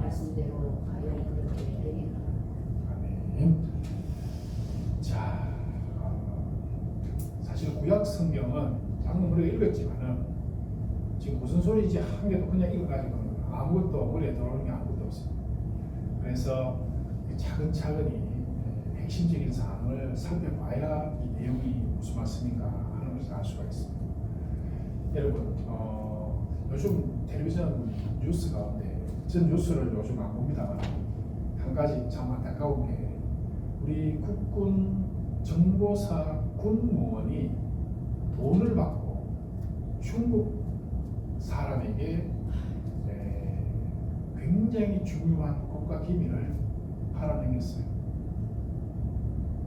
말씀대로 과연 그렇게 되리라. 아멘. 자, 사실 구약 성경은 방금 우리가 읽었지만은 지금 무슨 소리인지 한 개도 그냥 읽어가지고 아무것도 머리에 들어오는 게 아무것도 없습니다. 그래서 차근차근히 핵심적인 사항을 살펴봐야 이 내용이 무슨 말씀인가 하는 것을 알 수가 있습니다. 여러분, 요즘 텔레비전 뉴스 가운데 전 뉴스를 요즘 안 봅니다만 한 가지 참 안타까운 게 우리 국군 정보사 군무원이 돈을 받고 중국 사람에게 굉장히 중요한 국가 기밀을 팔아넘겼어요.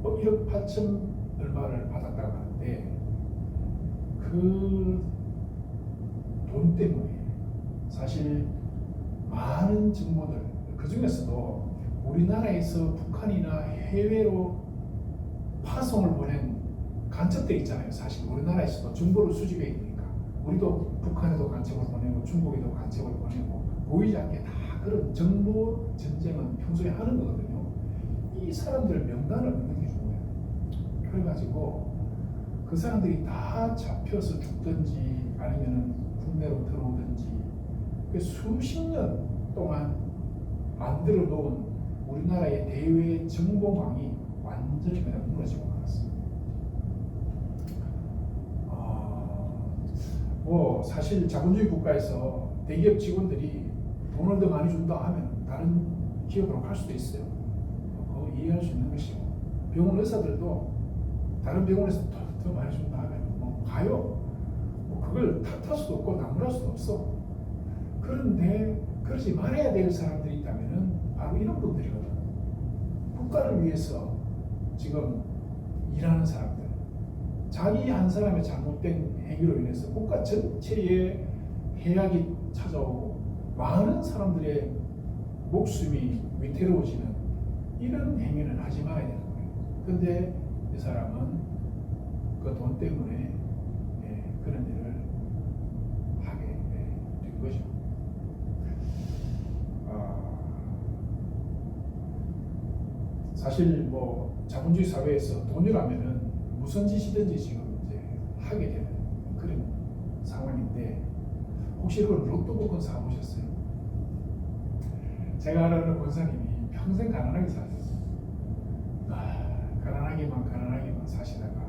뭐 1억 8천 얼마를 받았다고 하는데 그 돈 때문에 사실 많은 정보들, 그 중에서도 우리나라에서 북한이나 해외로 파송을 보낸 간첩들 있잖아요. 사실 우리나라에서도 정보를 수집해 있으니까 우리도 북한에도 간첩을 보내고 중국에도 간첩을 보내고 보이지 않게 다 그런 정보 전쟁은 평소에 하는 거거든요. 이 사람들 명단을 넣는 게 중요해요. 그래가지고 그 사람들이 다 잡혀서 죽든지 아니면 국내로 들어오든지 수십 년 동안 만들어 놓은 우리나라의 대외 정보망이 완전히 그냥 무너지고 말았습니다. 뭐 사실 자본주의 국가에서 대기업 직원들이 돈을 더 많이 준다 하면 다른 기업으로 갈 수도 있어요. 그거 이해할 수 있는 것이고 병원 의사들도 다른 병원에서 더 많이 준다 하면 뭐 가요. 뭐 그걸 탓할 수도 없고 나무랄 수도 없어. 그런데 그러지 말아야 될 사람들이 있다면은 바로 이런 분들이거든. 국가를 위해서 지금 일하는 사람들, 자기 한 사람의 잘못된 행위로 인해서 국가 전체에 해악이 찾아오고 많은 사람들의 목숨이 위태로워지는 이런 행위는 하지 말아야 되는 거예요. 근데 이 사람은 그 돈 때문에 그런 일을 하게 된 거죠. 사실 뭐 자본주의 사회에서 돈이라면은 무슨 짓이든지 지금 이제 하게 되는 그런 상황인데 혹시 이걸 로또 복권 사보셨어요? 제가 아는 권사님이 평생 가난하게 사셨어요. 가난하게만 사시다가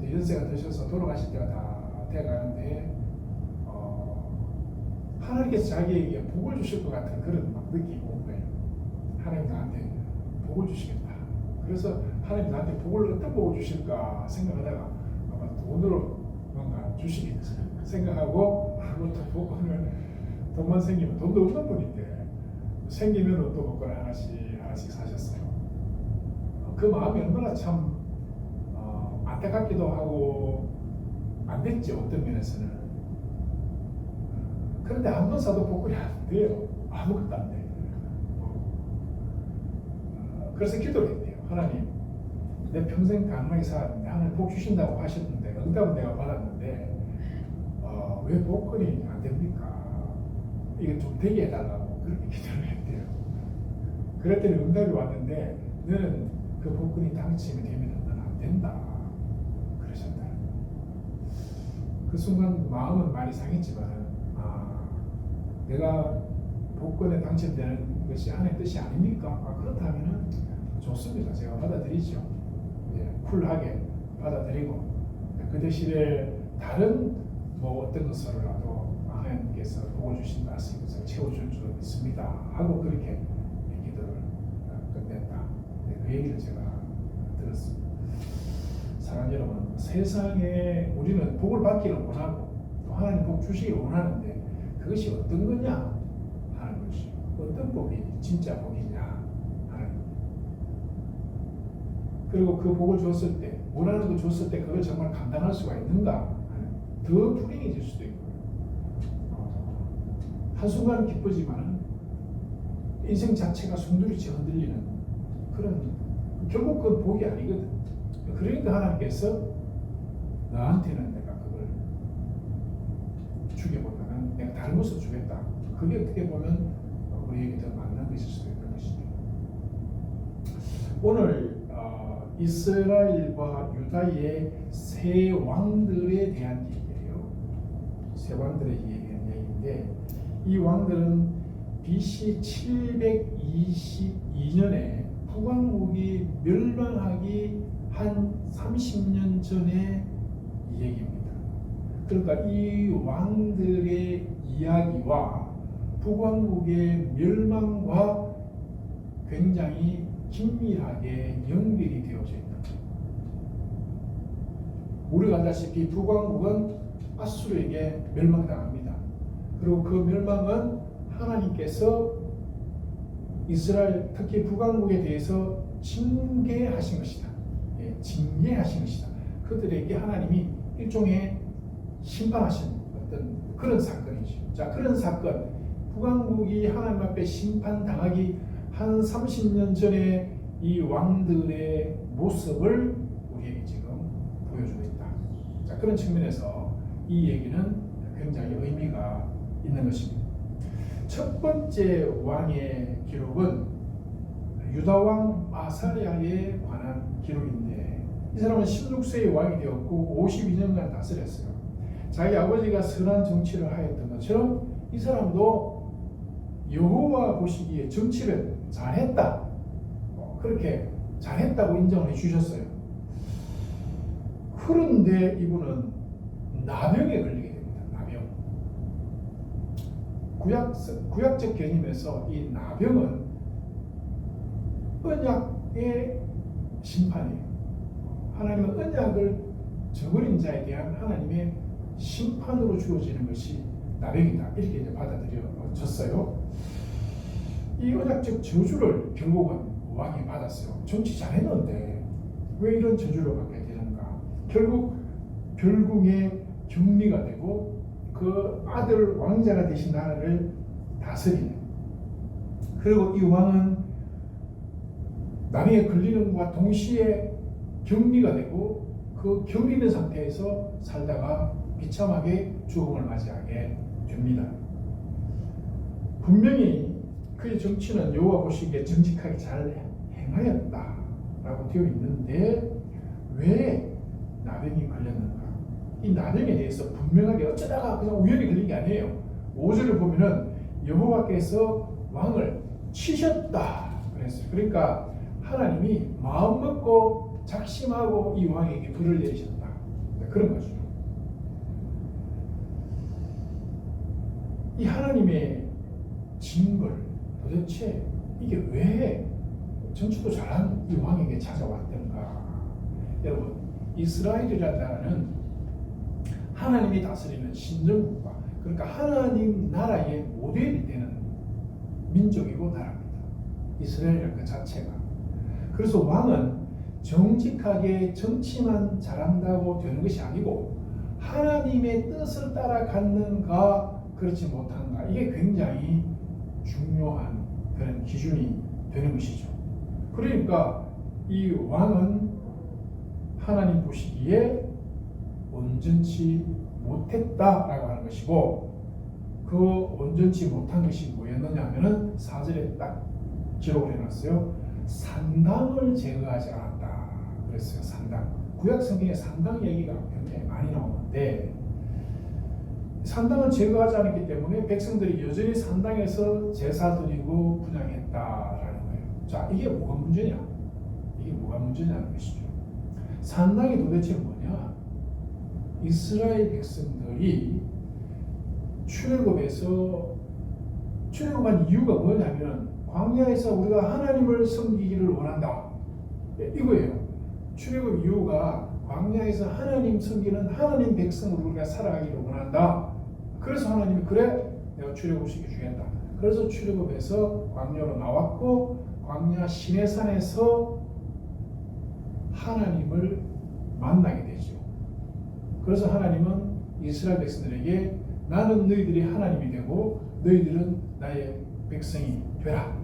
연세가 드셔서 돌아가실 때가 다 돼가는데 하나님께서 자기에게 복을 주실 것 같은 그런 막 느낌이 온 거예요. 하나님 나한테 복을 주시겠다. 그래서 하나님 나한테 복을 어떤 복을 주실까 생각하다가 아마 돈으로 뭔가 주시겠다 생각하고 로또 복권을 돈만 생기면 돈도 없는 분인데 생기면 로또 복권 하나씩 사셨어요. 그 마음이 얼마나 참 안타깝기도 하고 안 됐죠. 어떤 면에서는. 그런데 한 번 사도 복권이 안 돼요. 아무것도 안 돼요. 그래서 기도를 했대요. 하나님, 내 평생 가난하게 살았는데 하나님 복 주신다고 하셨는데 응답은 내가 받았는데 왜 복권이 안 됩니까? 이거 좀 되게 해달라고 그렇게 기도를 했대요. 그랬더니 응답이 왔는데 너는 그 복권이 당첨이 되면 너는 안 된다. 그러셨다. 그 순간 마음은 많이 상했지만 내가 복권에 당첨되는 것이 하나님의 뜻이 아닙니까? 그렇다면 좋습니다. 제가 받아들이죠. 쿨하게 받아들이고 그 대신에 다른 뭐 어떤 것으로라도 하나님께서 복을 주신 말씀을 채워줄 줄 믿습니다. 하고 그렇게 기도를 끝냈다. 그 얘기를 제가 들었습니다. 사랑하는 여러분, 세상에 우리는 복을 받기를 원하고 또 하나님 복 주시기를 원하는데 그것이 어떤 거냐 하는 것이 어떤 복이 진짜 복이냐 하는 것. 그리고 그 복을 줬을 때 원하는 거 줬을 때 그걸 정말 감당할 수가 있는가 하는 더 불행해질 수도 있고 한순간 기쁘지만 인생 자체가 송두리째 흔들리는 그런 결국 그건 복이 아니거든. 그러니까 하나님께서 너한테는 내가 그걸 주기보다는 내가 다른 것을 주겠다. 그게 어떻게 보면 우리에게 더 맞는 것일 수도 있는 것이죠. 오늘 이스라엘과 유다의 세 왕들에 대한 얘기예요. 세 왕들에 대한 얘기인데 이 왕들은 BC 722년에 북왕국이 멸망하기 한 30년 전의 얘기입니다. 그러니까 이 왕들의 이야기와 북왕국의 멸망과 굉장히 긴밀하게 연결이 되어져 있다. 우리가 알다시피 북왕국은 아수르에게 멸망당합니다. 그리고 그 멸망은 하나님께서 이스라엘 특히 북왕국에 대해서 징계하신 것이다. 징계하신 것이다. 그들에게 하나님이 일종의 심판하신 어떤 그런 사건이죠. 자, 그런 사건, 북왕국이 하나님 앞에 심판당하기 한 30년 전에 이 왕들의 모습을 우리에게 지금 보여주고 있다. 자, 그런 측면에서 이 얘기는 굉장히 의미가 있는 것입니다. 첫 번째 왕의 기록은 유다왕 아사랴에 관한 기록인데 이 사람은 16세의 왕이 되었고 52년간 다스렸어요. 자기 아버지가 선한 정치를 하였던 것처럼 이 사람도 여호와 보시기에 정치를 잘했다. 그렇게 잘했다고 인정을 해주셨어요. 그런데 이분은 나병에 걸리게 됩니다. 나병. 구약적 개념에서 이 나병은 언약의 심판이에요. 하나님은 언약을 저버린 자에 대한 하나님의 심판으로 주어지는 것이 나병이다. 이렇게 이제 받아들여졌어요. 이 언약적 저주를 결국은 왕이 받았어요. 정치 잘했는데 왜 이런 저주를 받게 되는가? 결국 별궁의 격리가 되고 그 아들 왕자가 되신 나라를 다스리는. 그리고 이 왕은 나병에 걸리는 것과 동시에 격리가 되고 그 격리된 상태에서 살다가 비참하게 죽음을 맞이하게 됩니다. 분명히 그의 정치는 여호와 보시기에 정직하게 잘 행하였다라고 되어 있는데 왜 나병이 걸렸는가? 이 나병에 대해서 분명하게 어쩌다가 그냥 우연히 걸린 게 아니에요. 5절을 보면은 여호와께서 왕을 치셨다 그랬어요. 그러니까 하나님이 마음 먹고 작심하고 이 왕에게 불을 내리셨다. 그런 거죠. 이 하나님의 징벌 도대체 이게 왜 정치도 잘한 이 왕에게 찾아왔던가? 여러분, 이스라엘이라는 나라는 하나님이 다스리는 신정국가, 그러니까 하나님 나라의 모델이 되는 민족이고 나라입니다. 이스라엘 그 자체가. 그래서 왕은 정직하게 정치만 잘한다고 되는 것이 아니고 하나님의 뜻을 따라갔는가 그렇지 못한가, 이게 굉장히 중요한 그런 기준이 되는 것이죠. 그러니까 이 왕은 하나님 보시기에 온전치 못했다라고 하는 것이고, 그 온전치 못한 것이 뭐였느냐 하면은 4절에 딱 기록을 해놨어요. 산당을 제거하지 않았다 그랬어요. 산당. 구약 성경에 산당 얘기가 굉장히 많이 나오는데, 산당을 제거하지 않았기 때문에 백성들이 여전히 산당에서 제사 드리고 분향했다라는 거예요. 자, 이게 뭐가 문제냐? 이게 뭐가 문제냐는 것이죠. 산당이 도대체 뭐냐? 이스라엘 백성들이 출애굽한 이유가 뭐냐면 광야에서 우리가 하나님을 섬기기를 원한다. 이거예요. 출애굽 이유가 광야에서 하나님 섬기는 하나님 백성으로 우리가 살아가기를 원한다. 그래서 하나님이 그래 내가 출애굽시켜 주겠다. 그래서 출애굽에서 광야로 나왔고 광야 시내산에서 하나님을 만나게 되죠. 그래서 하나님은 이스라엘 백성들에게 나는 너희들이 하나님이 되고 너희들은 나의 백성이 되라.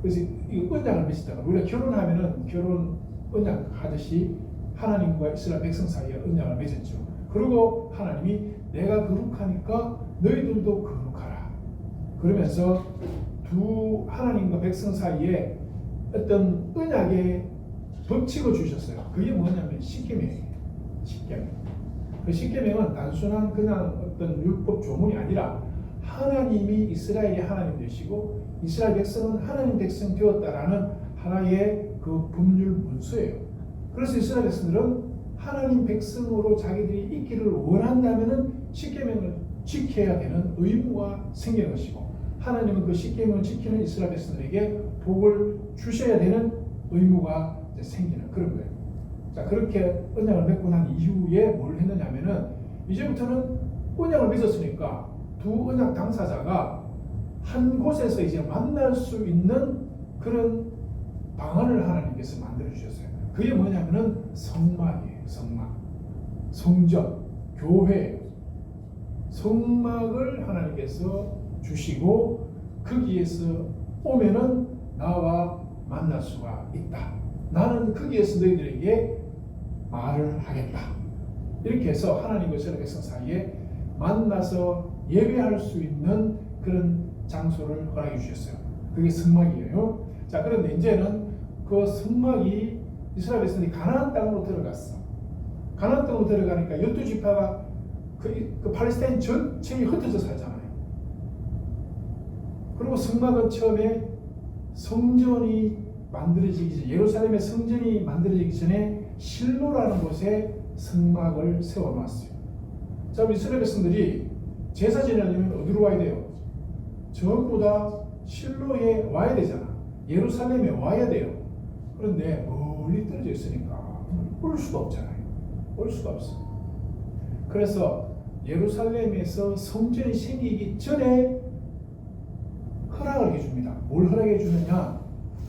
그래서 이 언약을 맺었다가 우리가 결혼하면은 결혼 언약 하듯이 하나님과 이스라엘 백성 사이에 언약을 맺었죠. 그리고 하나님이 내가 거룩하니까 너희들도 거룩하라. 그러면서 두 하나님과 백성 사이에 어떤 언약의 법칙을 주셨어요. 그게 뭐냐면 십계명이에요. 십계명. 그 십계명은 단순한 그냥 어떤 율법 조문이 아니라 하나님이 이스라엘의 하나님 되시고 이스라엘 백성은 하나님 백성 되었다라는 하나의 그 법률 문서예요. 그래서 이스라엘 백성들은 하나님 백성으로 자기들이 있기를 원한다면은 십계명을 지켜야 되는 의무가 생기는 것이고 하나님은 그 십계명을 지키는 이스라엘 백성들에게 복을 주셔야 되는 의무가 생기는 그런 거예요. 자, 그렇게 언약을 맺고 난 이후에 뭘 했느냐면은 이제부터는 언약을 맺었으니까 두 언약 당사자가 한 곳에서 이제 만날 수 있는 그런 방안을 하나님께서 만들어 주셨어요. 그게 뭐냐면은 성막이에요. 성막, 성전, 교회, 성막을 하나님께서 주시고 거기에서 오면은 나와 만날 수가 있다. 나는 거기에서 너희들에게 말을 하겠다. 이렇게 해서 하나님과 이스라엘 백성 사이에 만나서 예배할 수 있는 그런 장소를 허락해 주셨어요. 그게 성막이에요. 자, 그런데 이제는 그 성막이 이스라엘 백성이 가나안 땅으로 들어갔어. 가나안 땅으로 들어가니까 12지파가 그 팔레스타인 전체에 흩어져 살잖아요. 그리고 성막은 처음에 성전이 만들어지기 전에 예루살렘의 성전이 만들어지기 전에 실로라는 곳에 성막을 세워놨어요. 자, 이스라엘 백성들이 제사 지내려면 어디로 와야 돼요? 전부 다 실로에 와야 되잖아. 예루살렘에 와야 돼요. 그런데 멀리 떨어져 있으니까 올 수가 없잖아요. 올 수가 없어. 그래서 예루살렘에서 성전이 생기기 전에 허락을 해줍니다. 뭘 허락해 주느냐?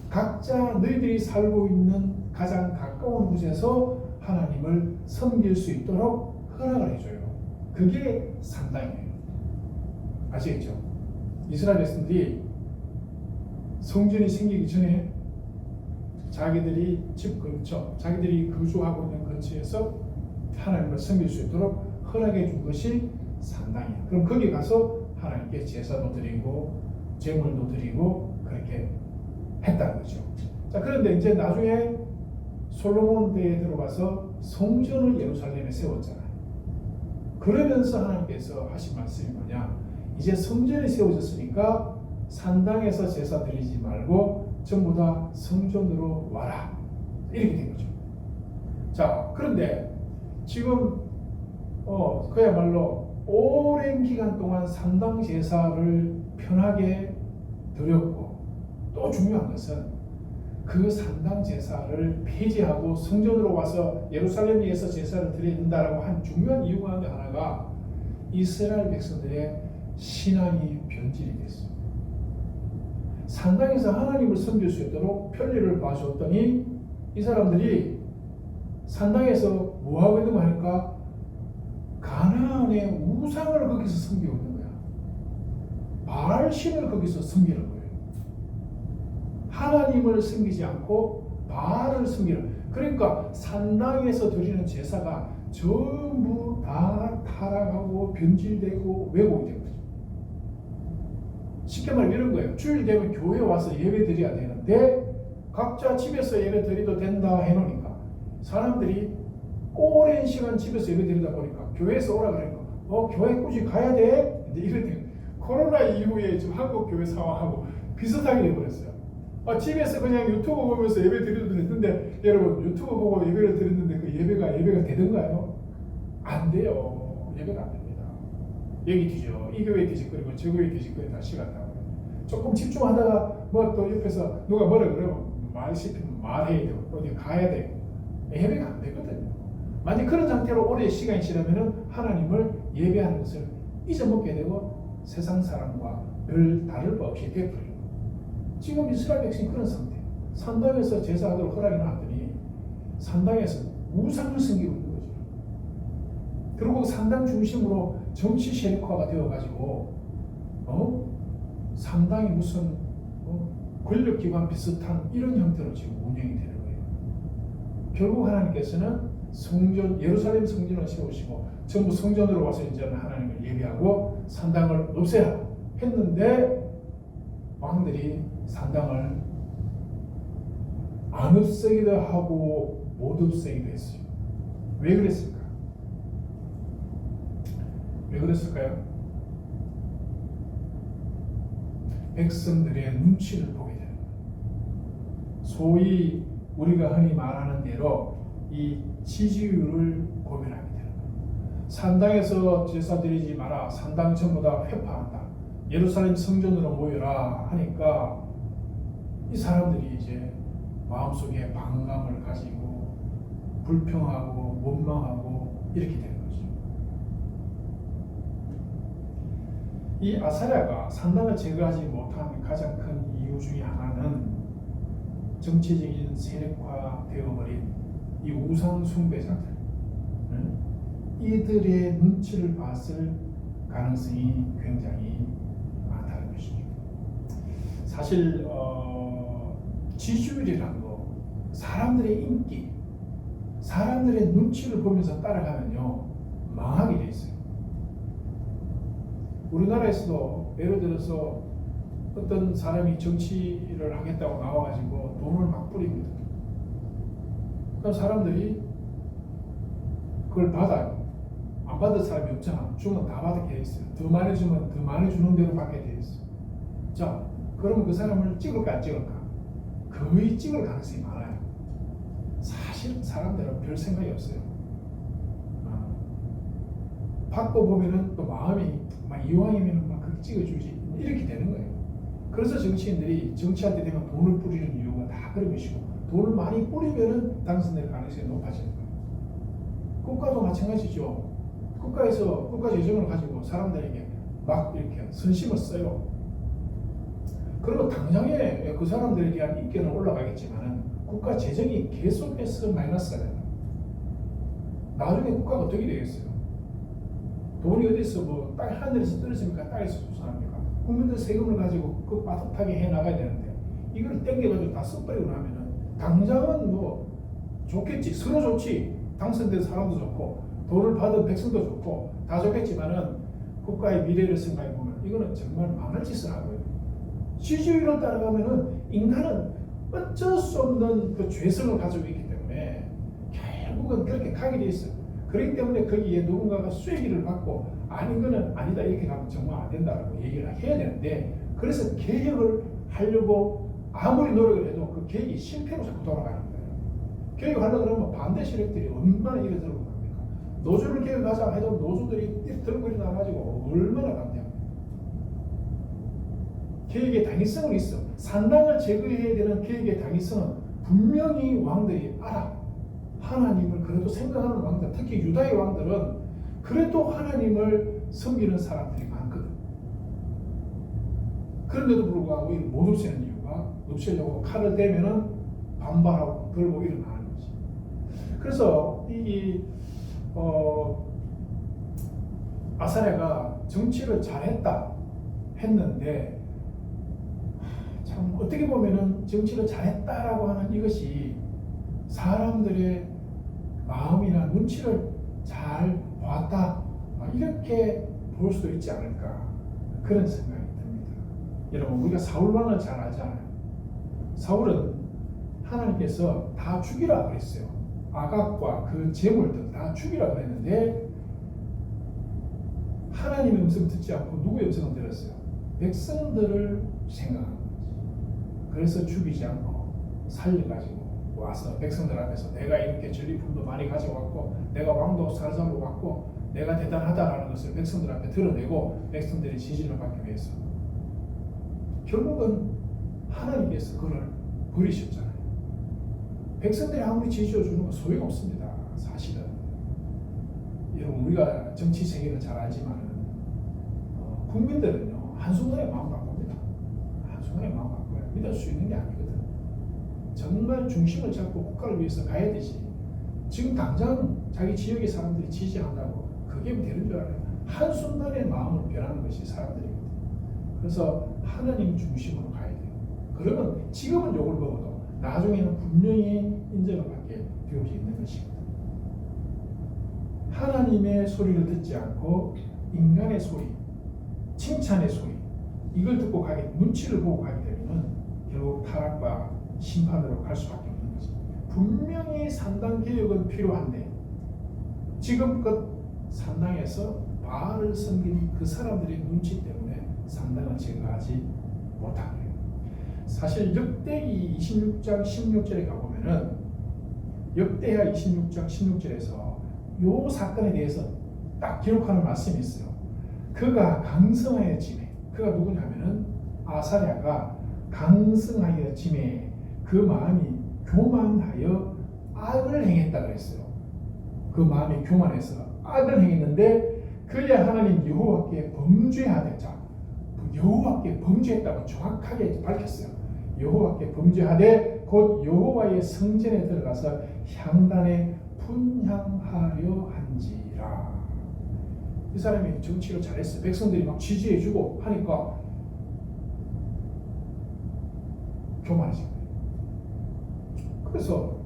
각자 너희들이 살고 있는 가장 가까운 곳에서 하나님을 섬길 수 있도록 허락을 해줘요. 그게 산당이에요. 아시겠죠? 이스라엘 백성들이 성전이 생기기 전에 자기들이 집 근처, 자기들이 거주하고 있는 근처에서 하나님을 섬길 수 있도록 허락해 준 것이 산당이에요. 그럼 거기 가서 하나님께 제사도 드리고 제물도 드리고 그렇게 했다는 거죠. 자, 그런데 이제 나중에 솔로몬 때에 들어가서 성전을 예루살렘에 세웠잖아요. 그러면서 하나님께서 하신 말씀이 뭐냐? 이제 성전이 세워졌으니까 산당에서 제사 드리지 말고 전부 다 성전으로 와라. 이렇게 된 거죠. 자, 그런데 지금 그야말로 오랜 기간 동안 산당 제사를 편하게 드렸고 또 중요한 것은 그 산당 제사를 폐지하고 성전으로 와서 예루살렘에서 제사를 드려야 된다라고 한 중요한 이유 가운데 하나가 이스라엘 백성들의 신앙이 변질이 됐어요. 산당에서 하나님을 섬길 수 있도록 편리를 봐줬더니 이 사람들이 산당에서 뭐하고 있는 거 하니까 가나안의 우상을 거기서 섬기고 있는 거야. 바알신을 거기서 섬기는 거예요. 하나님을 섬기지 않고 바알을 섬기는. 그러니까 산당에서 드리는 제사가 전부 다 타락하고 변질되고 왜곡이 된 거죠. 쉽게 말하면 이런 거예요. 주일 되면 교회 와서 예배 드려야 되는데 각자 집에서 예배 드려도 된다 해놓으니까 사람들이 오랜 시간 집에서 예배 드리다 보니까 교회에서 오라 그러니까 교회 꾸준히 가야 돼? 이제 이런 코로나 이후에 지금 한국 교회 상황하고 비슷하게 돼버렸어요. 집에서 그냥 유튜브 보면서 예배 드려도 됐는데 여러분 유튜브 보고 예배를 드렸는데 그 예배가 되던가요? 안 돼요. 예배가 안 됩니다. 여기 뒤져 이 교회 뒤집거리고 저 교회 뒤집거리고 다 시간 나고 조금 집중하다가 뭐 또 옆에서 누가 뭐라 그러면 말 씹히면 말해야 되고 어디 가야 되고 예배가 안 되거든요. 만약 그런 상태로 오래 시간이 지나면은 하나님을 예배하는 것을 잊어먹게 되고 세상 사람과 별 다를 바 없이 되어버려요. 지금 이스라엘 백성이 그런 상태. 산당에서 제사하도록 허락이 나왔더니 산당에서 우상을 섬기고 있는 거죠. 그리고 산당 중심으로 정치 세력화가 되어가지고 상당히 무슨 권력기관 비슷한 이런 형태로 지금 운영이 되는 거예요. 결국 하나님께서는 성전, 예루살렘 성전을 세우시고 전부 성전으로 와서 이제는 하나님을 예배하고 산당을 없애라 했는데 왕들이 산당을 안 없애기도 하고 못 없애기도 했어요. 왜 그랬을까? 왜 그랬을까요? 백성들의 눈치를 보게 되는 거예요. 소위 우리가 흔히 말하는 대로 이 지지율을 고민하게 되는 거예요. 산당에서 제사 드리지 마라. 산당 전부 다 회파한다. 예루살렘 성전으로 모여라 하니까 이 사람들이 이제 마음속에 반감을 가지고 불평하고 원망하고 이렇게 되는 거죠. 이 아사랴가 산당을 제거하지 못한 가장 큰 이유 중에 하나는 정치적인 세력화되어버린 이 우상 숭배자들, 이들의 눈치를 봤을 가능성이 굉장히 많다는 것이죠. 사실 지지율이라는 거, 사람들의 인기, 사람들의 눈치를 보면서 따라가면요 망하게 돼 있어요. 우리나라에서도 예를 들어서 어떤 사람이 정치를 하겠다고 나와가지고 돈을 막 뿌립니다. 그럼 사람들이 그걸 받아요. 안 받을 사람이 없잖아. 주면 다 받게 돼 있어요. 더 많이 주면 더 많이 주는 대로 받게 돼 있어요. 자, 그러면 그 사람을 찍을까 안 찍을까? 거의 찍을 가능성이 많아요. 사실 사람들은 별 생각이 없어요. 받고 보면은 또 마음이 막 이왕이면 막 그렇게 찍어주지 이렇게 되는 거예요. 그래서 정치인들이 정치할 때 되면 돈을 뿌리는 이유가 다 그런 것이고, 돈을 많이 뿌리면은 당선될 가능성이 높아지는 거예요. 국가도 마찬가지죠. 국가에서 국가 재정을 가지고 사람들에게 막 이렇게 선심을 써요. 그리고 당장에 그 사람들에 대한 인기는 올라가겠지만 국가 재정이 계속해서 마이너스가 돼요. 나중에 국가가 어떻게 되겠어요? 돈이 어디서 뭐 땅 하늘에서 떨어집니까? 땅에서 솟아납니까? 국민들 세금을 가지고 그 빠듯하게 해 나가야 되는데 이걸 땡겨가지고 다 써버리고 나면은 당장은 뭐 좋겠지, 서로 좋지, 당선된 사람도 좋고 돈을 받은 백성도 좋고 다 좋겠지만은 국가의 미래를 생각해 보면 이거는 정말 망할 짓을 하고요. 지지율을 따라가면은 인간은 어쩔 수 없는 그 죄성을 가지고 있기 때문에 결국은 그렇게 가게 돼 있어요. 그렇기 때문에 거기에 누군가가 쐐기를 받고 아닌 거는 아니다 이렇게 가면 정말 안 된다고 얘기를 해야 되는데, 그래서 개혁을 하려고 아무리 노력을 해도 그 계획이 실패로 자꾸 돌아가는 거예요. 개혁하려고 그러면 반대 세력들이 얼마나 이래 들고 갑니까? 노조를 개혁하자 해도 노조들이 이래 들고 나가지고 얼마나 반대합니까? 개혁의 당위성은 있어. 산당을 제거해야 되는 개혁의 당위성은 분명히 왕들이 알아. 하나님을 그래도 생각하는 왕들, 특히 유다의 왕들은 그래도 하나님을 섬기는 사람들이 많거든. 그런데도 불구하고 이걸 못 없애는 이유가, 없애려고 칼을 대면은 반발하고 들고 일어나는 거지. 그래서 아사랴가 정치를 잘했다 했는데, 참 어떻게 보면은 정치를 잘했다라고 하는 이것이 사람들의 마음이나 눈치를 잘 봤다, 이렇게 볼 수도 있지 않을까, 그런 생각이 듭니다. 여러분, 우리가 사울왕을 잘 알잖아요. 사울은 하나님께서 다 죽이라 그랬어요. 아각과 그 재물들 다 죽이라 그랬는데 하나님의 음성 듣지 않고 누구의 음성을 들었어요? 백성들을 생각한 거지. 그래서 죽이지 않고 살려가지고 와서 백성들 앞에서 내가 이렇게 전리품도 많이 가져왔고 내가 왕도 사로잡고 왔고 내가 대단하다라는 것을 백성들 앞에 드러내고 백성들이 지지를 받기 위해서, 결국은 하나님께서 그를 버리셨잖아요. 백성들이 아무리 지지해 주는 건 소용없습니다. 사실은 여러분, 우리가 정치 세계를 잘 알지만 국민들은요 한순간에 마음 바꿉니다. 한순간에 마음 바꿔요. 믿을 수 있는 게 아니거든. 정말 중심을 잡고 국가를 위해서 가야 되지. 지금 당장 자기 지역의 사람들이 지지한다고 그게 되는 줄 알아요. 한순간에 마음을 변하는 것이 사람들이거든. 그래서 하나님 중심으로 가야 돼요. 그러면 지금은 욕을 먹어도 나중에는 분명히 인정을 받게 되어져 있는 것이거든. 하나님의 소리를 듣지 않고 인간의 소리, 칭찬의 소리, 이걸 듣고 가게, 눈치를 보고 가게 않으면 결국 타락과 심판으로 갈 수밖에 없는 거죠. 분명히 산당 개혁은 필요한데 지금껏 산당에서 바알을 섬긴 그 사람들의 눈치 때문에 산당을 제거하지 못한 거예요. 사실 역대기 26장 16절에 가보면은 역대하 26장 16절에서 요 사건에 대해서 딱 기록하는 말씀이 있어요. 그가 강성하여 지매, 그가 누구냐면은 아사랴가 강성하여 지매 그 마음이 교만하여 악을 행했다 그랬어요. 그 마음이 교만해서 악을 행했는데 그의 하나님 여호와께 범죄하되, 자, 여호와께 범죄했다고 정확하게 밝혔어요. 여호와께 범죄하되 곧 여호와의 성전에 들어가서 향단에 분향하려 한지라. 이 사람이 정치를 잘했어요. 백성들이 막 지지해주고 하니까 교만해진 거예요. 그래서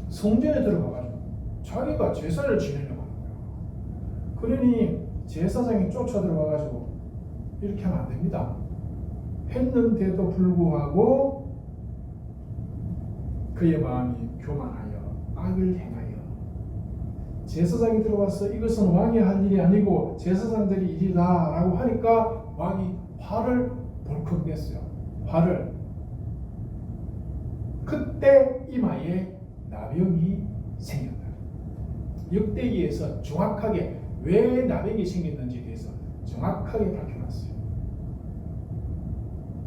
성전에 들어가가지고 자기가 제사를 지내려고 하는 거예요. 그러니 제사장이 쫓아 들어가가지고 이렇게 하면 안 됩니다. 했는데도 불구하고 그의 마음이 교만하여 악을 행하여, 제사장이 들어와서 이것은 왕이 할 일이 아니고 제사장들이 일이다 라고 하니까 왕이 화를 벌컥 냈어요. 화를. 그때 이마에 나병이 생겼다. 역대기에서 정확하게 왜 나병이 생겼는지에 대해서 정확하게 밝혀놨어요.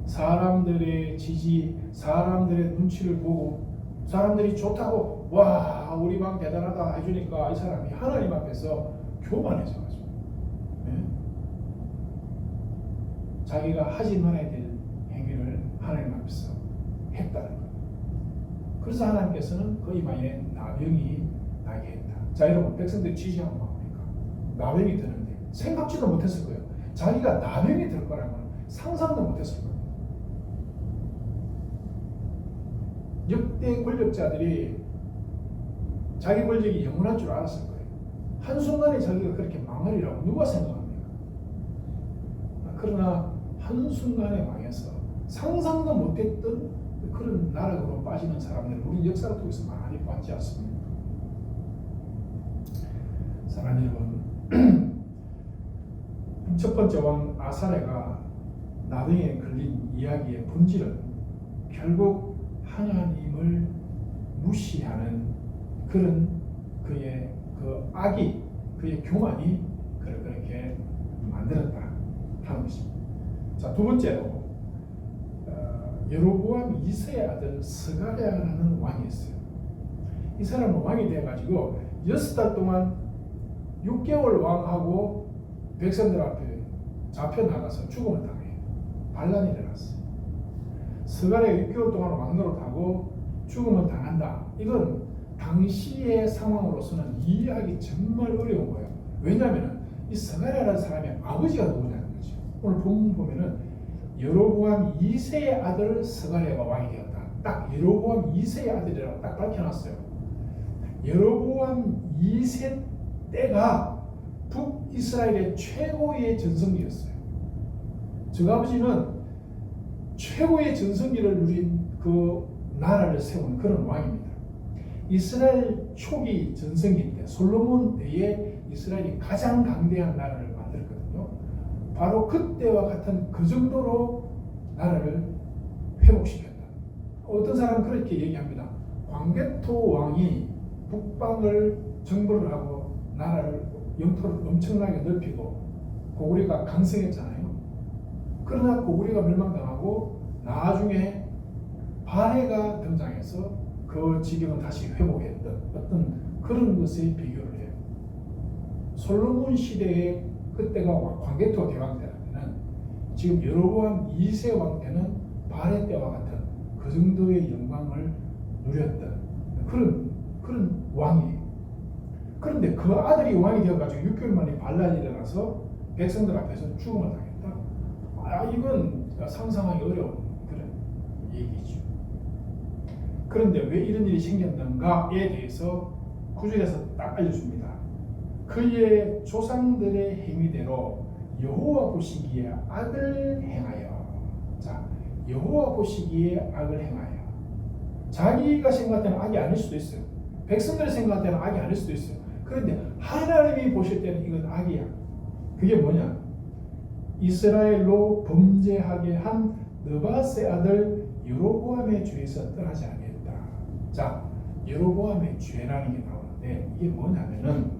사람들의 지지, 사람들의 눈치를 보고 사람들이 좋다고 와 우리 왕 대단하다 해주니까 이 사람이 하나님 앞에서 교만해져가지고 자기가 하지 말아야 될 행위를 하나님 앞에서 했다는 거예요. 그래서 하나님께서는 그 이마에 나병이 나게 했다. 자, 여러분, 백성들이 지지하면 뭐합니까? 나병이 드는데 생각지도 못했을 거예요. 자기가 나병이 들 거라는 건 상상도 못했을 거예요. 역대 권력자들이 자기 권력이 영원할 줄 알았을 거예요. 한순간에 자기가 그렇게 망하리라고 누가 생각합니까? 그러나 한순간에 망해서 상상도 못했던 그런 나락으로 빠지는 사람들을 우리 역사를 통해서 많이 봤지 않습니까? 사랑하는 여러분, 첫 번째 왕 아사랴가 나병에 걸린 이야기의 본질은 결국 하나님을 무시하는 그런 그의 그 악이, 그의 교만이 그를 그렇게 만들었다 하는 것입니다. 자, 두 번째로 여로보암 2세의 아들 스가랴라는 왕이 있어요. 이 사람은 왕이 돼가지고 6달 동안 6개월 왕하고 백성들 앞에 잡혀나가서 죽음을 당해요. 반란이 일어났어요. 스가랴가 6개월 동안 왕노릇하고 죽음을 당한다. 이건 당시의 상황으로서는 이해하기 정말 어려운 거예요. 왜냐하면 이 스가랴라는 사람의 아버지가 누구냐는 거죠. 오늘 본문 보면은 여로보암 2세의 아들 스가랴가 왕이 되었다. 딱 여로보암 2세의 아들이라고 딱 밝혀놨어요. 여로보암 2세 때가 북이스라엘의 최고의 전성기였어요. 저 아버지는 최고의 전성기를 누린 그 나라를 세운 그런 왕입니다. 이스라엘 초기 전성기 때 솔로몬 때에 이스라엘이 가장 강대한 나라를 만들었거든요. 바로 그때와 같은 그 정도로 나라를 회복시켰다. 어떤 사람은 그렇게 얘기합니다. 광개토 왕이 북방을 정벌을 하고 나라를 영토를 엄청나게 넓히고 고구려가 강성했잖아요. 그러나 고구려가 멸망당하고 나중에 바레가 등장해서 그 지경을 다시 회복했던 어떤 그런 것에 비교를 해요. 솔로몬 시대에 그때가 광개토 대왕 때라면 지금 여로보암 2세 왕 때는 바레 때와 같은 그 정도의 영광을 누렸던 그런 왕이에요. 그런데 그 아들이 왕이 되어가지고 6개월 만에 반란이 일어나서 백성들 앞에서 죽음을 당했다. 이건 상상하기 어려운 그런 얘기죠. 그런데 왜 이런 일이 생겼는가에 대해서 구절에서 딱 알려줍니다. 그의 조상들의 행위대로 여호와 보시기에 악을 행하여. 자, 여호와 보시기에 악을 행하여. 자기가 생각할 때는 악이 아닐 수도 있어요. 백성들이 생각할 때는 악이 아닐 수도 있어요. 그런데 하나님이 보실 때는 이건 악이야. 그게 뭐냐? 이스라엘로 범죄하게 한 느바세 아들 여로보암의 죄에서 떠나지 아니했다. 자, 여로보암의 죄라는 게 나오는데 이게 뭐냐면은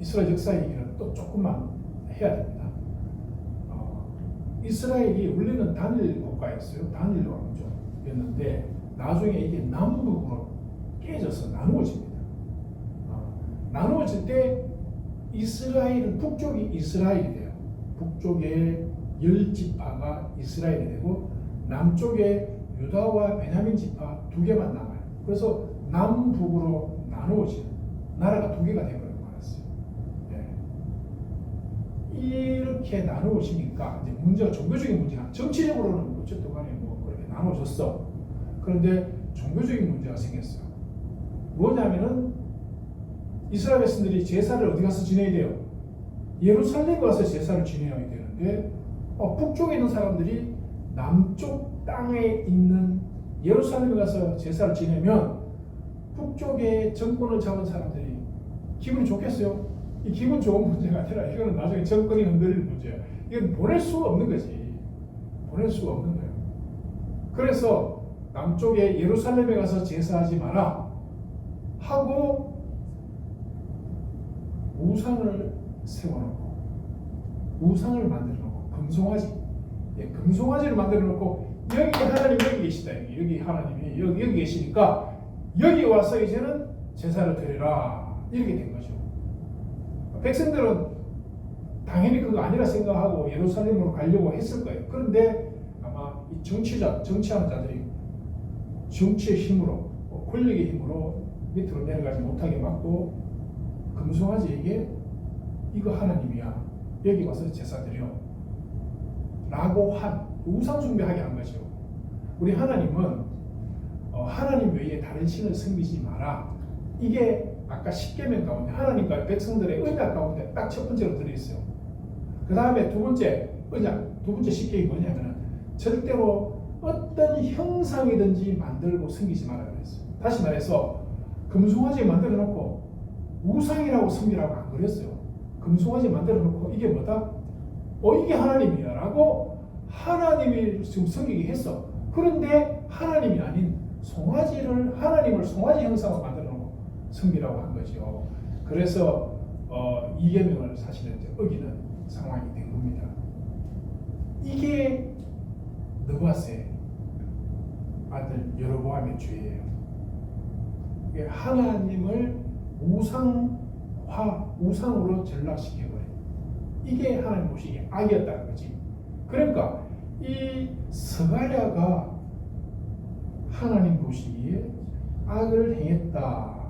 이스라엘 역사 얘기를 또 조금만 해야 됩니다. 이스라엘이 원래는 단일 국가였어요. 단일 왕조였는데 나중에 이게 남북으로 깨져서 나누어집니다. 나누어질 때 이스라엘은 북쪽이 이스라엘이 돼요. 북쪽에 10지파가 이스라엘이 되고 남쪽에 유다와 베냐민 지파 2개만 남아요. 그래서 남북으로 나누어지는 나라가 2개가 되어버리고 말았어요. 네. 이렇게 나누어지니까 이제 문제가 종교적인 문제나 정치적으로는 어쨌든 간에 뭐 그렇게 나누어졌어. 그런데 종교적인 문제가 생겼어요. 뭐냐면은 이스라엘 백성들이 제사를 어디 가서 지내야 돼요? 예루살렘 가서 제사를 지내야 되는데 북쪽에 있는 사람들이 남쪽 땅에 있는 예루살렘에 가서 제사를 지내면 북쪽에 정권을 잡은 사람들이 기분이 좋겠어요? 이 기분 좋은 문제가 아니라 이거는 나중에 정권이 흔들릴 문제야. 이건 보낼 수가 없는 거지. 보낼 수가 없는 거예요. 그래서 남쪽에 예루살렘에 가서 제사하지 마라 하고 우상을 세워놓고 우상을 만들어놓고 금송아지, 금송아지를 만들어놓고 여기 하나님 여기 계시다. 여기 하나님이 여기 계시니까 여기 와서 이제는 제사를 드리라 이렇게 된 거죠. 백성들은 당연히 그거 아니라 생각하고 예루살렘으로 가려고 했을 거예요. 그런데 아마 이 정치하는 자들이 정치의 힘으로 권력의 힘으로 밑으로 내려가지 못하게 막고 금송아지에게 이거 하나님이야. 여기 와서 제사 드려. 라고 한 우상 숭배하게 한 거죠. 우리 하나님은 하나님 외에 다른 신을 섬기지 마라. 이게 아까 10계명 가운데 하나님과 백성들의 언약 가운데 딱 첫 번째로 들어있어요. 그 다음에 두 번째 언약, 두 번째 10계명이 뭐냐면 절대로 어떤 형상이든지 만들고 섬기지 마라 그랬어요. 다시 말해서 금송아지 만들어 놓고 우상이라고 섬기라고 안 그랬어요. 금송아지 만들어 놓고 이게 뭐다? 이게 하나님이야 라고 하나님이 지금 섬기게 했어. 그런데 하나님이 아닌 송아지를 하나님을 송아지 형상으로 만들어 놓고 섬기라고 한 거죠. 그래서 이 계명을 사실은 이제 어기는 상황이 된 겁니다. 이게 느바세 아들 여로보암의 죄예요. 이게 하나님을 우상으로 전락시켜버려요. 이게 하나님 보시기에 악이었다는 거지. 그러니까 이 스가랴가 하나님 보시기에 악을 행했다.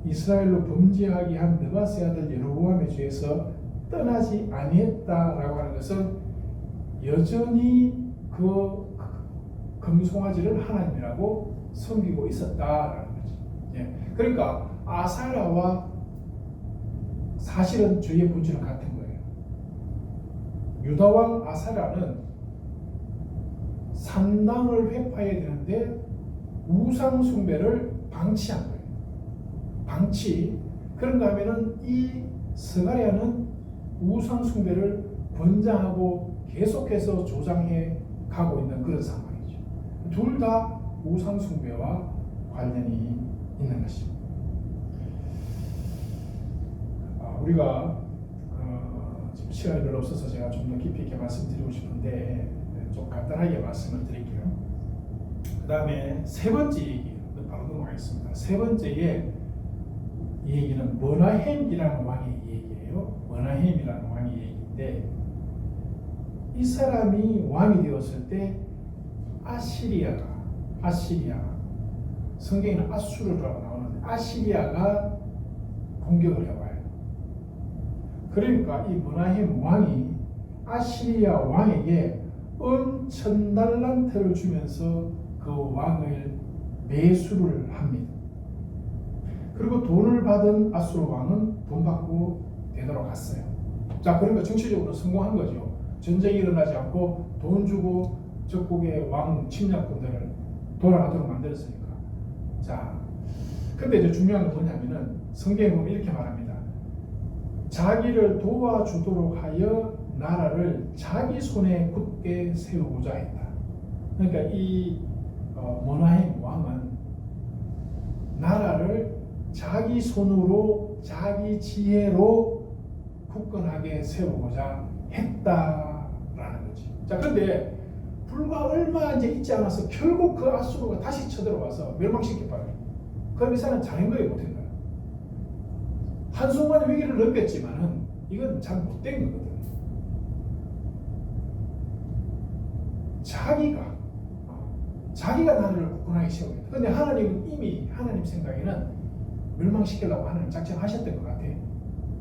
이스라엘로 범죄하게 한 느바세 아들 여로보암의 죄에서 떠나지 아니했다라고 하는 것은 여전히 그 금송아지를 하나님이라고 섬기고 있었다라는 거지. 예. 그러니까 아사랴와 사실은 죄의 본질은 같은 거예요. 유다왕 아사랴는 산당을 회파해야 되는데 우상 숭배를 방치한 거예요. 방치. 그런가 하면은 이 스가랴는 우상 숭배를 권장하고 계속해서 조장해 가고 있는 그런 상황이죠. 둘 다 우상 숭배와 관련이 있는 것입니다. 우리가 지금 시간이 별로 없어서 제가 좀 더 깊이 있게 말씀드리고 싶은데 좀 간단하게 말씀을 드릴게요. 그 다음에 세 번째 얘기 바로 넘어가겠습니다. 세 번째의 이 얘기는 머나헴이라는 왕의 얘기예요. 머나헴이라는 왕의 얘기인데 이 사람이 왕이 되었을 때 아시리아 성경에는 아수르라고 나오는데 아시리아가 공격을 해와요. 그러니까 이 머나헴 왕이 아시리아 왕에게 은 1000달란트를 주면서 그 왕을 매수를 합니다. 그리고 돈을 받은 아수르 왕은 돈 받고 되돌아갔어요. 자, 그러니까 정치적으로 성공한 거죠. 전쟁이 일어나지 않고 돈 주고 적국의 왕 침략군들을 돌아가도록 만들었으니까. 자, 근데 이제 중요한 건 뭐냐면은 성경에 보면 이렇게 말합니다. 자기를 도와주도록 하여 나라를 자기 손에 굳게 세우고자 했다. 그러니까 이 모나임 왕은 나라를 자기 손으로 자기 지혜로 굳건하게 세우고자 했다라는 거지. 자, 그런데 불과 얼마 이제 있지 않아서 결국 그 아수르가 다시 쳐들어와서 멸망시켜버려요. 그럼 이 사람은 잘한 거예요, 못한 거예요? 한순간에 위기를 넘겼지만은 이건 잘 못된 거거든. 자기가 나라를 굳건하게 세우겠다. 그런데 하나님은 이미 하나님 생각에는 멸망시키려고 하나님 작정하셨던 것 같아.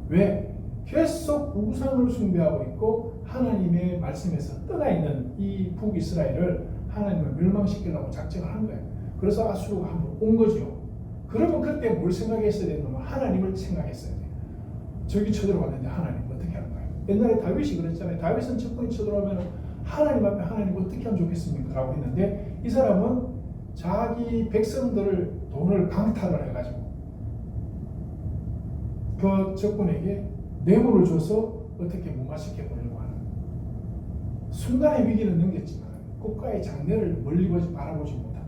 왜? 계속 우상을 숭배하고 있고 하나님의 말씀에서 떠나 있는 이 북이스라엘을 하나님은 멸망시키려고 작정을 한 거예요. 그래서 아수르가 한번 온 거죠. 그러면 그때 뭘 생각했어야 되냐면 하나님을 생각했어야 돼요. 저기 쳐들어왔는데 하나님 어떻게 하는 거예요? 옛날에 다윗이 그랬잖아요. 다윗은 적군이 쳐들어오면 하나님 앞에 하나님 어떻게 하면 좋겠습니까? 라고 했는데 이 사람은 자기 백성들을 돈을 강탈을 해가지고 그 적군에게 뇌물을 줘서 어떻게 무마시켜 보려고 하는 순간의 위기는 넘겼지만 국가의 장래를 멀리 바라보지 못하는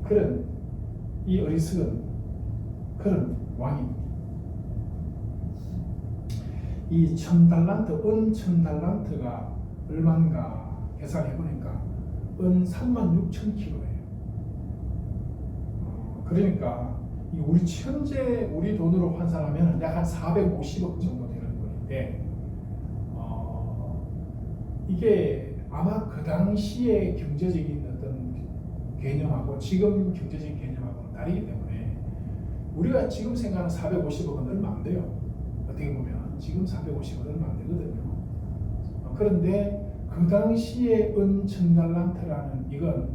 그런 이 어리석은 그런 왕입니다. 이 1000달란트, 은 1000달란트가 얼마인가 계산해보니까 은 36,000kg예요. 그러니까 우리 현재 우리 돈으로 환산하면 약 한 450억 정도 되는 돈인데 이게 아마 그 당시의 경제적인 어떤 개념하고 지금 경제적인 개념하고는 다르기 때문에 우리가 지금 생각하는 450억은 얼마 안 돼요. 어떻게 보면 지금 450억은 얼마 안 되거든요. 그런데 그 당시에 은 1000달란트라는 이건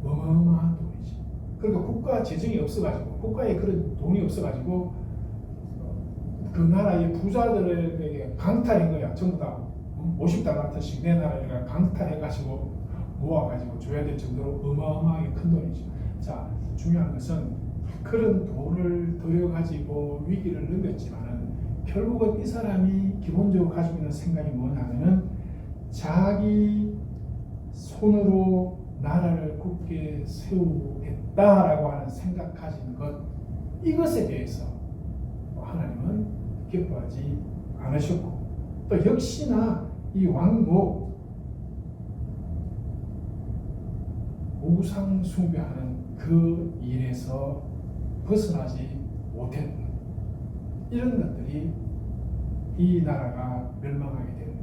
어마어마한 돈이지. 그러니까 국가 재정이 없어가지고 국가에 그런 돈이 없어가지고 그 나라의 부자들에게 강탈한 거야. 전부 다 50달란트씩 내 나라가 강탈해가지고 모아가지고 줘야 될 정도로 어마어마하게 큰 돈이죠. 자, 중요한 것은 그런 돈을 들여가지고 위기를 넘겼지만은 결국은 이 사람이 기본적으로 가지고 있는 생각이 뭐냐면은 자기 손으로 나라를 굳게 세우겠다라고 하는 생각 가지는 것, 이것에 대해서 하나님은 기뻐하지 않으셨고 또 역시나 이 왕도 우상 숭배하는 그 일에서 벗어나지 못했던 이런 것들이 이 나라가 멸망하게 된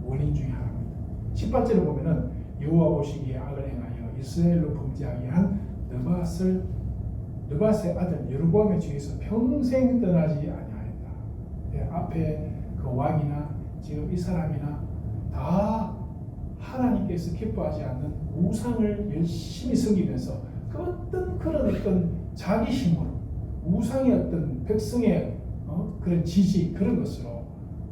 원인 중에 하나입니다. 18절을 보면은 여호와 보시기에 악을 행하여 이스라엘로 범죄하게 한 느밧의 아들 여로보암의 죄에서 평생 떠나지 아니하였다. 앞에 그 왕이나 지금 이 사람이나 다 하나님께서 기뻐하지 않는 우상을 열심히 섬기면서 그 어떤 그런 어떤 자기 힘으로 우상의 어떤 백성의 그런 지지 그런 것으로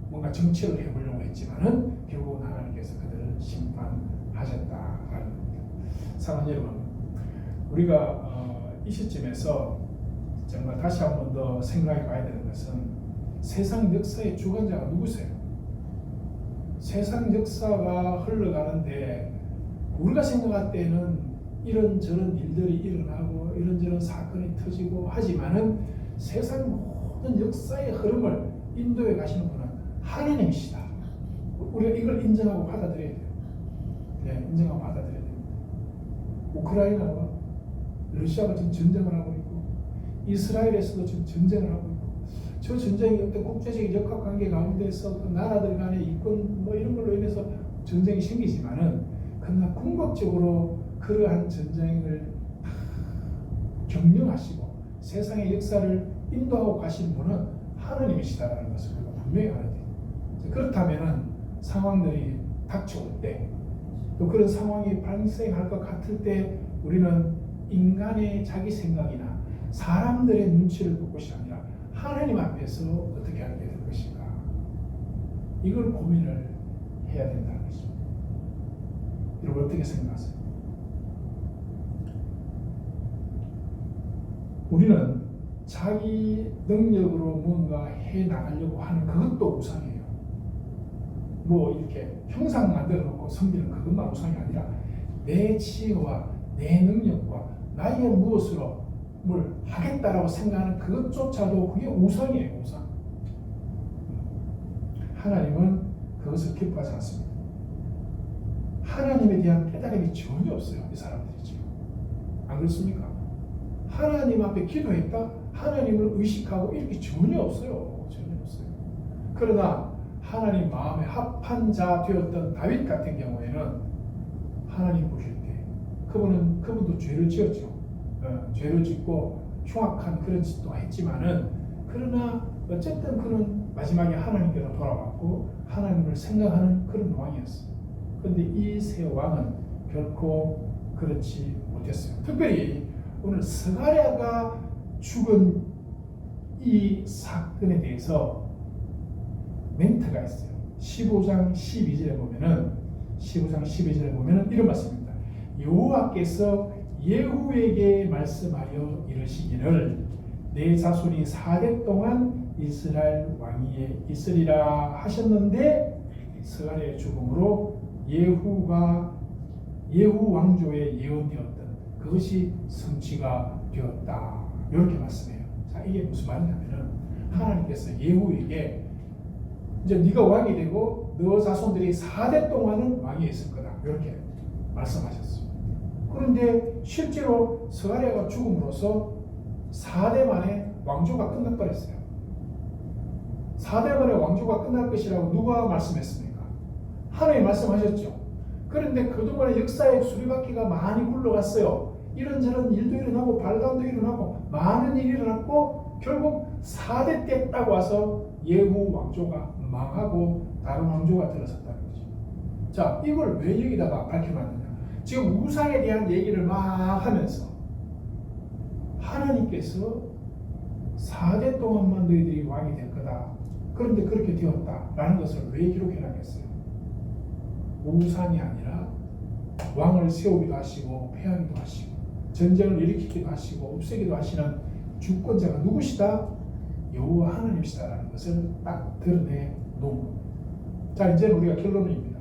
뭔가 정치를 해보려고 했지만은 결국은 하나님께서 그들을 심판하셨다라는 겁니다. 사랑하는 여러분, 우리가 이 시점에서 정말 다시 한 번 더 생각해 봐야 되는 것은 세상 역사의 주관자가 누구세요? 세상 역사가 흘러가는데 우리가 생각할 때는 이런저런 일들이 일어나고 이런저런 사건이 터지고 하지만은 세상 모든 역사의 흐름을 인도해 가시는 분은 하나님이시다. 우리가 이걸 인정하고 받아들여야 돼요. 네, 인정하고 받아들여야 됩니다. 우크라이나와 러시아가 지금 전쟁을 하고 있고 이스라엘에서도 지금 전쟁을 하고 있고 저 전쟁이 어떤 국제적인 역학관계 가운데서 그 나라들 간의 이권 뭐 이런 걸로 인해서 전쟁이 생기지만은 그러나 궁극적으로 그러한 전쟁을 격려하시고 세상의 역사를 인도하고 가시는 분은 하나님이시다라는 것을 우리가 분명히 알아야 돼요. 그렇다면은 상황들이 닥쳐올 때 또 그런 상황이 발생할 것 같을 때 우리는 인간의 자기 생각이나 사람들의 눈치를 볼 것이 아니라 하나님 앞에서 어떻게 하게 될 것인가, 이걸 고민을 해야 된다는 것입니다. 여러분 어떻게 생각하세요? 우리는 자기 능력으로 뭔가 해 나가려고 하는 그것도 우상이에요. 뭐 이렇게 형상 만들어 놓고 섬기는 그것만 우상이 아니라 내 지혜와 내 능력과 나의 무엇으로 뭘 하겠다라고 생각하는 그것조차도 그게 우상이에요. 우상. 하나님은 그것을 기뻐하지 않습니다. 하나님에 대한 깨달음이 전혀 없어요. 이 사람들이 지금. 안 그렇습니까? 하나님 앞에 기도했다? 하나님을 의식하고 이렇게 전혀 없어요. 전혀 없어요. 그러나 하나님 마음에 합한 자 되었던 다윗 같은 경우에는 하나님 보실 때 그분도 죄를 지었죠. 죄를 짓고 흉악한 그런 짓도 했지만은 그러나 어쨌든 그는 마지막에 하나님께로 돌아왔고 하나님을 생각하는 그런 왕이었어요. 그런데 이 세 왕은 결코 그렇지 못했어요. 특별히 오늘 스가랴가 죽은 이 사건에 대해서 멘트가 있어요. 15장 12절에 보면은 이런 말씀입니다. 여호와께서 예후에게 말씀하여 이르시기를 내 자손이 4대 동안 이스라엘 왕위에 있으리라 하셨는데 스가랴의 죽음으로 예후 왕조의 예언되었던 그것이 성취가 되었다. 이렇게 말씀해요. 자, 이게 무슨 말이냐면은 하나님께서 예후에게 이제 네가 왕이 되고 너 자손들이 4대 동안은 왕위에 있을 거다. 이렇게 말씀하셨어요. 그런데 실제로 스가랴가 죽음으로써 4대 만에 왕조가 끝나버렸어요. 4대 만에 왕조가 끝날 것이라고 누가 말씀했습니까? 하나님 말씀하셨죠. 그런데 그동안의 역사의 수리바퀴가 많이 굴러갔어요. 이런저런 일도 일어나고 발단도 일어나고 많은 일이 일어났고 결국 4대 때 딱 와서 예후 왕조가 망하고 다른 왕조가 들어섰다는 거죠. 자, 이걸 왜 여기다가 밝혀놨느냐? 지금 우상에 대한 얘기를 막 하면서 하나님께서 4대 동안만 너희들이 왕이 될 거다. 그런데 그렇게 되었다라는 것을 왜 기록해놨겠어요? 우상이 아니라 왕을 세우기도 하시고 폐하기도 하시고 전쟁을 일으키기도 하시고 없애기도 하시는 주권자가 누구시다? 여호와 하나님이시다라는 것을 딱 드러내 놓은 겁니다. 자, 이제 우리가 결론입니다.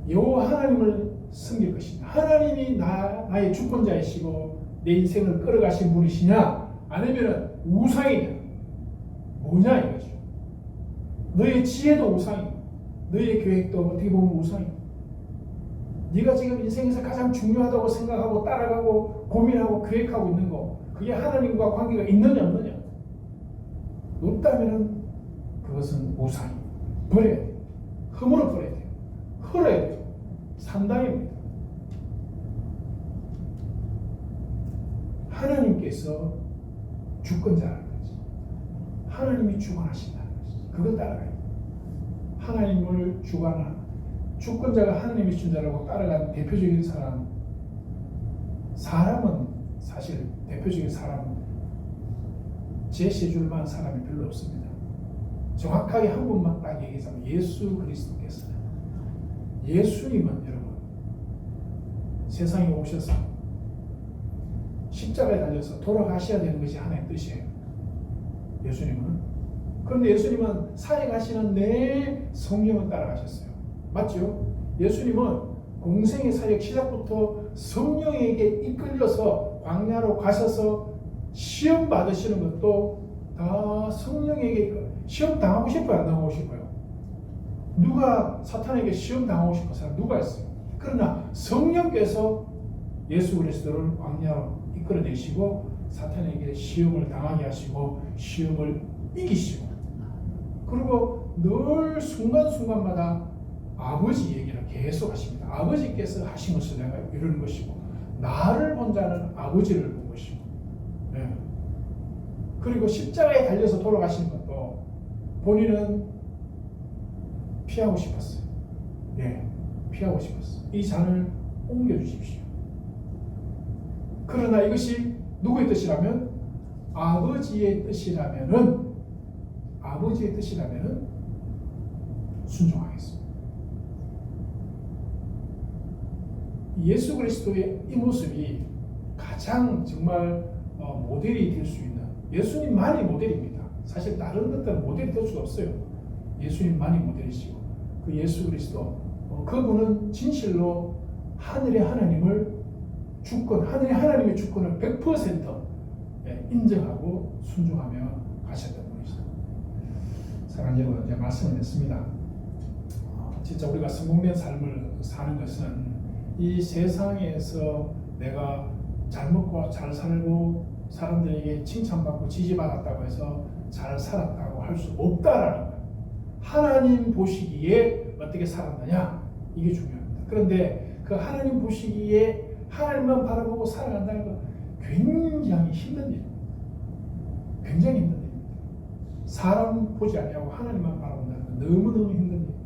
여호와 하나님을 섬길 것이냐? 하나님이 나의 주권자이시고 내 인생을 끌어가신 분이시냐? 아니면 우상이냐? 뭐냐 이거죠. 너의 지혜도 우상이고 너의 계획도 어떻게 보면 우상이고 네가 지금 인생에서 가장 중요하다고 생각하고 따라가고 고민하고 계획하고 있는 거 그게 하나님과 관계가 있느냐 없느냐? 없다면 그것은 우상이에요. 버려야 돼요. 흠으로 버려야 돼요. 헐어야 돼요. 산당입니다. 하나님께서 주권자라는 거지. 하나님이 주관하신다는 거지. 그걸 따라가야 돼요. 하나님을 주관하는 주권자가 하나님이 준 자라고 따라가는 대표적인 사람은 사실 대표적인 사람은 제시해 줄 만한 사람이 별로 없습니다. 정확하게 한 분만 딱 얘기하자면 예수 그리스도께서 예수님은 여러분 세상에 오셔서 십자가에 달려서 돌아가셔야 되는 것이 하나님의 뜻이에요. 예수님은. 그런데 예수님은 사역하시는 내 성령을 따라가셨어요. 맞죠? 예수님은 공생의 사역 시작부터 성령에게 이끌려서 광야로 가셔서 시험 받으시는 것도 다 성령에게 시험 당하고 싶어요? 안 당하고 싶어요? 누가 사탄에게 시험 당하고 싶은 사람 누가 있어요? 그러나 성령께서 예수 그리스도를 광야로 이끌어내시고 사탄에게 시험을 당하게 하시고 시험을 이기시고 그리고 늘 순간순간마다 아버지 얘기를 계속 하십니다. 아버지께서 하신 것을 내가 이루는 것이고 나를 본 자는 아버지를 본 것이고 네. 그리고 십자가에 달려서 돌아가시는 것도 본인은 피하고 싶었어요. 네, 피하고 싶었어요. 이 잔을 옮겨주십시오. 그러나 이것이 누구의 뜻이라면 아버지의 뜻이라면은 순종하겠습니다. 예수 그리스도의 이 모습이 가장 정말 모델이 될 수 있는, 예수님만이 모델입니다. 사실 다른 것들은 모델이 될 수가 없어요. 예수님만이 모델이시고 그 예수 그리스도 그분은 진실로 하늘의 하나님의 하나님의 주권을 100% 인정하고 순종하며 가셨던 분이시죠. 사랑하는 여러분, 이제 말씀을 냈습니다. 진짜 우리가 성공된 삶을 사는 것은 이 세상에서 내가 잘 먹고 잘 살고 사람들에게 칭찬받고 지지받았다고 해서 잘 살았다고 할 수 없다라는 거예요. 하나님 보시기에 어떻게 살았느냐, 이게 중요합니다. 그런데 그 하나님 보시기에 하나님만 바라보고 살아간다는 건 굉장히 힘든 일입니다. 굉장히 힘든 일입니다. 사람 보지 아니하고 하나님만 바라본다는 건 너무너무 힘든 일입니다.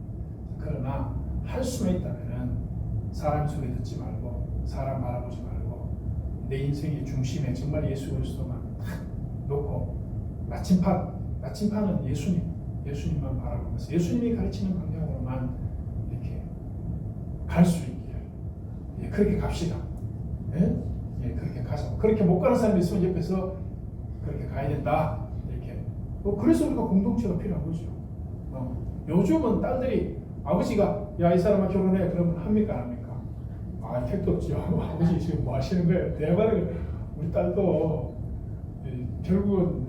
그러나 할 수만 있다면 사람 소리 듣지 말고 사람 바라보지 말고 내 인생의 중심에 정말 예수 그리스도만 탁 놓고 나침판은 예수님만 바라보면서 예수님이 가르치는 방향으로만 이렇게 갈 수 있게 그렇게 갑시다. 그렇게 가자. 그렇게 못 가는 사람이 있으면 옆에서 그렇게 가야 된다. 이렇게. 그래서 우리가 공동체가 필요한 거죠. 요즘은 딸들이 아버지가 야, 이 사람과 결혼해 그러면 합니까 안 합니까? 택도 없죠. 아버지 지금 뭐 하시는 거예요? 대화를 우리 딸도 결국은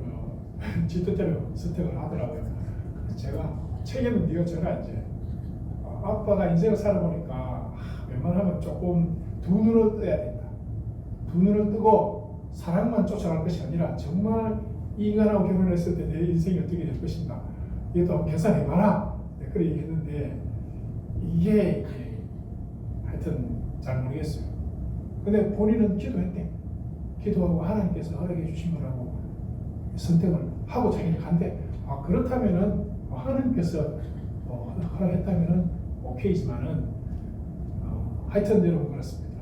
지 뜻대로 선택을 하더라고요. 제가 책임은 네가 져라 이제. 아빠가 인생을 살아보니까 웬만하면 조금 두 눈을 떠야 된다. 두 눈을 뜨고 사랑만 쫓아갈 것이 아니라 정말 이 인간하고 결혼했을 때 내 인생이 어떻게 될 것인가 이것도 한번 계산해봐라. 그렇게 얘기했는데 이게 하여튼 잘 모르겠어요. 근데 본인은 기도했대. 기도하고 하나님께서 허락해 주신 거라고 선택을 하고 자기는 간대. 그렇다면은 하나님께서 허락했다면은 오케이지만은 하여튼 여러분 그렇습니다.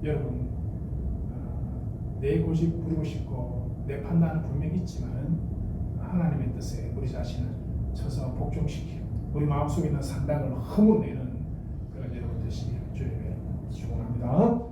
여러분 내 고집 부리고 싶고 내 판단은 분명히 있지만은 하나님의 뜻에 우리 자신을 쳐서 복종시키고 우리 마음속에 있는 산당을 허물내는 그런 여러분 되시기를 주님의 축원합니다.